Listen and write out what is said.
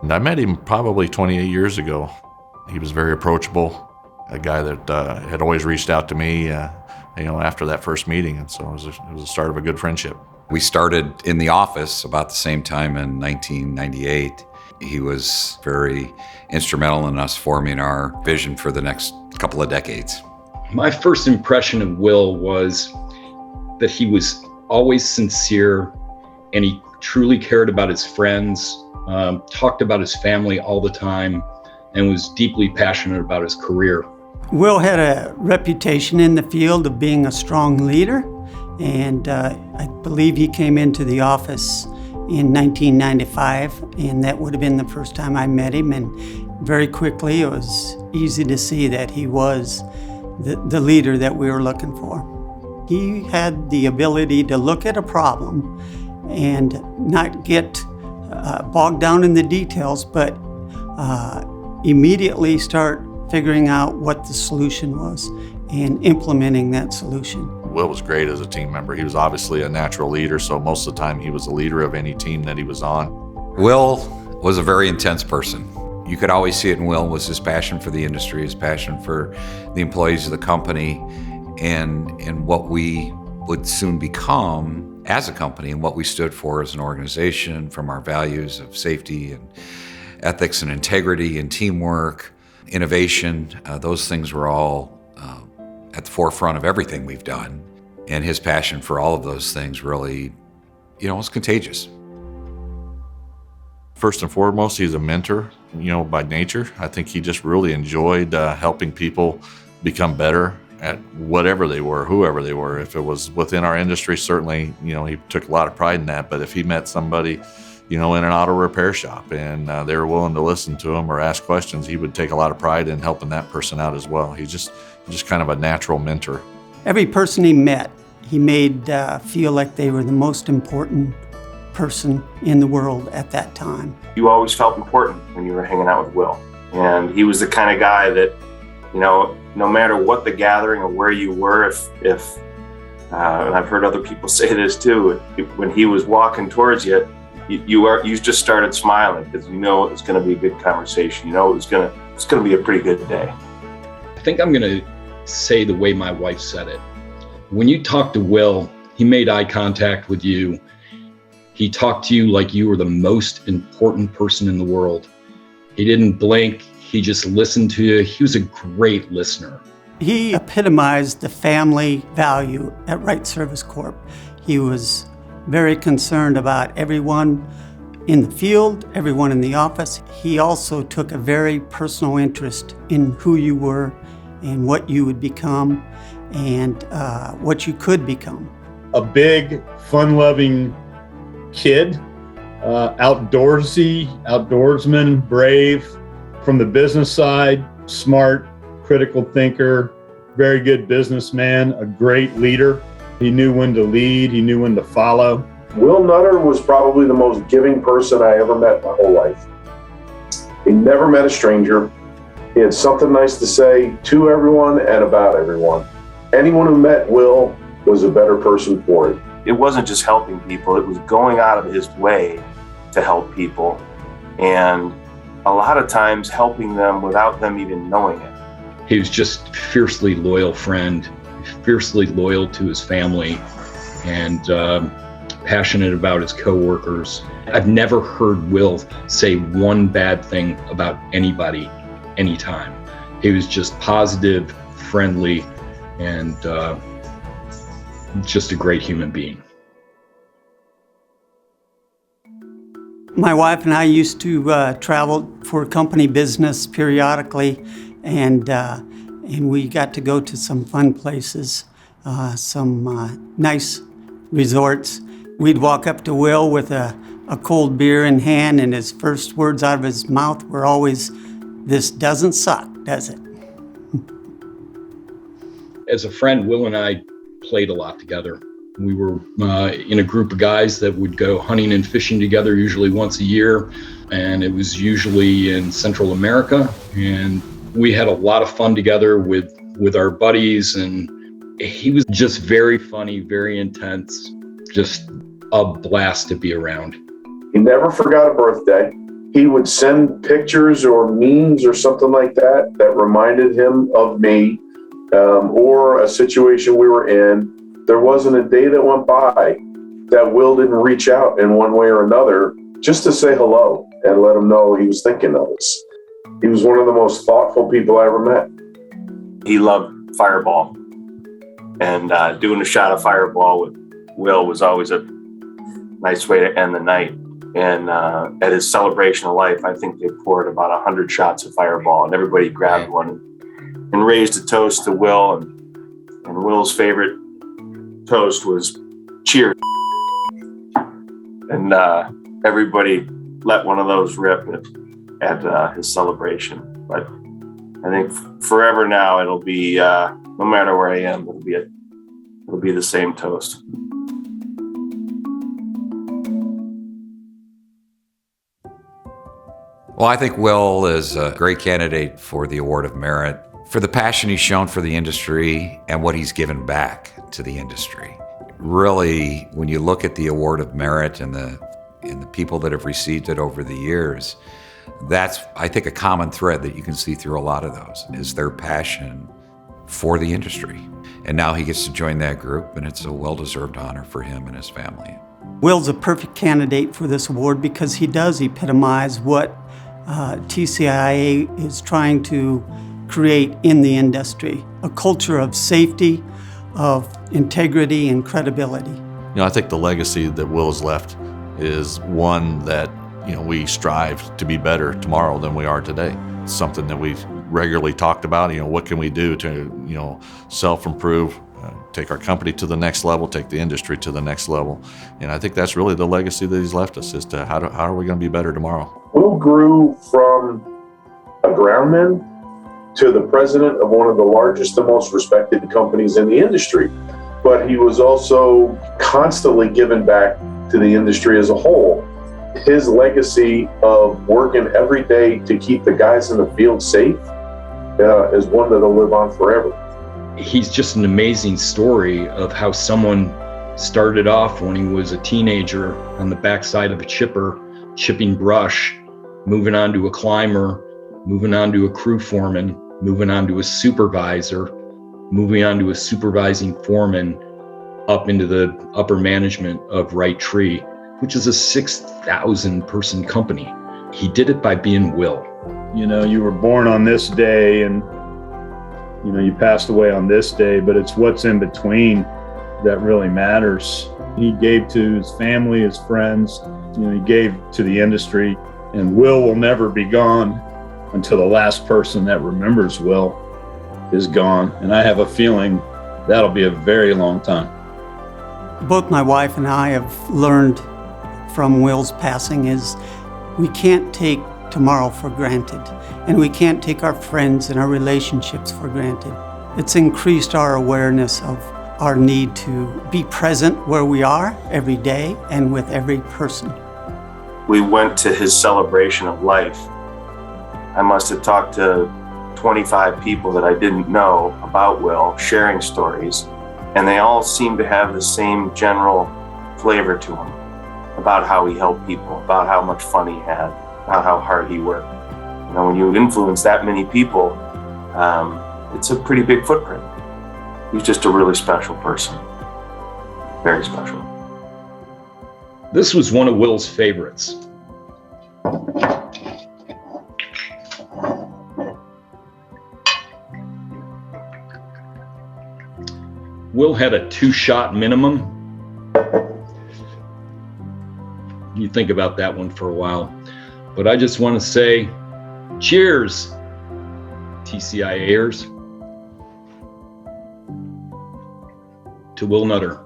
And I met him probably 28 years ago. He was very approachable, a guy that had always reached out to me, after that first meeting. And so it was the start of a good friendship. We started in the office about the same time in 1998. He was very instrumental in us forming our vision for the next couple of decades. My first impression of Will was that he was always sincere and he truly cared about his friends, talked about his family all the time, and was deeply passionate about his career. Will had a reputation in the field of being a strong leader, and I believe he came into the office in 1995, and that would have been the first time I met him, and very quickly it was easy to see that he was the leader that we were looking for. He had the ability to look at a problem and not get bogged down in the details, but immediately start figuring out what the solution was and implementing that solution. Will was great as a team member. He was obviously a natural leader, so most of the time he was the leader of any team that he was on. Will was a very intense person. You could always see it in Will was his passion for the industry, his passion for the employees of the company, and what we would soon become as a company and what we stood for as an organization, from our values of safety and ethics and integrity and teamwork, innovation. Those things were all at the forefront of everything we've done. And his passion for all of those things really, was contagious. First and foremost, he's a mentor, by nature. I think he just really enjoyed helping people become better at whatever they were, whoever they were. If it was within our industry, certainly, he took a lot of pride in that. But if he met somebody, in an auto repair shop and they were willing to listen to him or ask questions, he would take a lot of pride in helping that person out as well. He's just kind of a natural mentor. Every person he met, he made feel like they were the most important person in the world at that time. You always felt important when you were hanging out with Will. And he was the kind of guy that, no matter what the gathering or where you were, if and I've heard other people say this too, when he was walking towards you, you just started smiling because it was going to be a good conversation. It was going to be a pretty good day. I think I'm going to say the way my wife said it. When you talked to Will, he made eye contact with you. He talked to you like you were the most important person in the world. He didn't blink. He just listened to you. He was a great listener. He epitomized the family value at Wright Service Corp. He was very concerned about everyone in the field, everyone in the office. He also took a very personal interest in who you were and what you would become and what you could become. A big, fun-loving kid, outdoorsman, brave. From the business side, smart, critical thinker, very good businessman, a great leader. He knew when to lead, he knew when to follow. Will Nutter was probably the most giving person I ever met my whole life. He never met a stranger. He had something nice to say to everyone and about everyone. Anyone who met Will was a better person for it. It wasn't just helping people, it was going out of his way to help people. And a lot of times helping them without them even knowing it. He was just a fiercely loyal friend, fiercely loyal to his family, and passionate about his coworkers. I've never heard Will say one bad thing about anybody, anytime. He was just positive, friendly, and just a great human being. My wife and I used to travel for company business periodically, and we got to go to some fun places, some nice resorts. We'd walk up to Will with a cold beer in hand, and his first words out of his mouth were always, "This doesn't suck, does it?" As a friend, Will and I played a lot together. We were in a group of guys that would go hunting and fishing together usually once a year, and it was usually in Central America. And we had a lot of fun together with our buddies, and he was just very funny, very intense, just a blast to be around. He never forgot a birthday. he would send pictures or memes or something like that that reminded him of me, or a situation we were in. There wasn't a day that went by that Will didn't reach out in one way or another just to say hello and let him know he was thinking of us. He was one of the most thoughtful people I ever met. He loved Fireball, and doing a shot of Fireball with Will was always a nice way to end the night. And at his celebration of life, I think they poured about 100 shots of Fireball, and everybody grabbed one and raised a toast to Will. And Will's favorite toast was cheers. And everybody let one of those rip at his celebration. But I think forever now, it'll be, no matter where I am, it'll be the same toast. Well, I think Will is a great candidate for the Award of Merit for the passion he's shown for the industry and what he's given back to the industry. Really, when you look at the Award of Merit and the people that have received it over the years, that's, I think, a common thread that you can see through a lot of those, is their passion for the industry. And now he gets to join that group, and it's a well-deserved honor for him and his family. Will's a perfect candidate for this award because he does epitomize what TCIA is trying to create in the industry, a culture of safety, of integrity and credibility. You know, I think the legacy that Will has left is one that, you know, we strive to be better tomorrow than we are today. It's something that we've regularly talked about. You know, what can we do to, you know, self-improve, take our company to the next level, take the industry to the next level. And I think that's really the legacy that he's left us, is to how are we going to be better tomorrow? Will grew from a groundman to the president of one of the largest and most respected companies in the industry. But he was also constantly giving back to the industry as a whole. His legacy of working every day to keep the guys in the field safe is one that'll live on forever. He's just an amazing story of how someone started off when he was a teenager on the backside of a chipper, chipping brush, moving on to a climber, moving on to a crew foreman, moving on to a supervisor, moving on to a supervising foreman, up into the upper management of Right Tree, which is a 6,000 person company. He did it by being Will. You know, you were born on this day and, you know, you passed away on this day, but it's what's in between that really matters. He gave to his family, his friends, you know, he gave to the industry, and Will never be gone until the last person that remembers Will is gone. And I have a feeling that'll be a very long time. Both my wife and I have learned from Will's passing is we can't take tomorrow for granted, and we can't take our friends and our relationships for granted. It's increased our awareness of our need to be present where we are every day and with every person. We went to his celebration of life. I must have talked to 25 people that I didn't know about Will, sharing stories, and they all seemed to have the same general flavor to him, about how he helped people, about how much fun he had, about how hard he worked. You know, when you influence that many people, it's a pretty big footprint. He's just a really special person. Very special. This was one of Will's favorites. Will had a 2-shot minimum. You think about that one for a while. But I just want to say, cheers, TCIAers, to Will Nutter.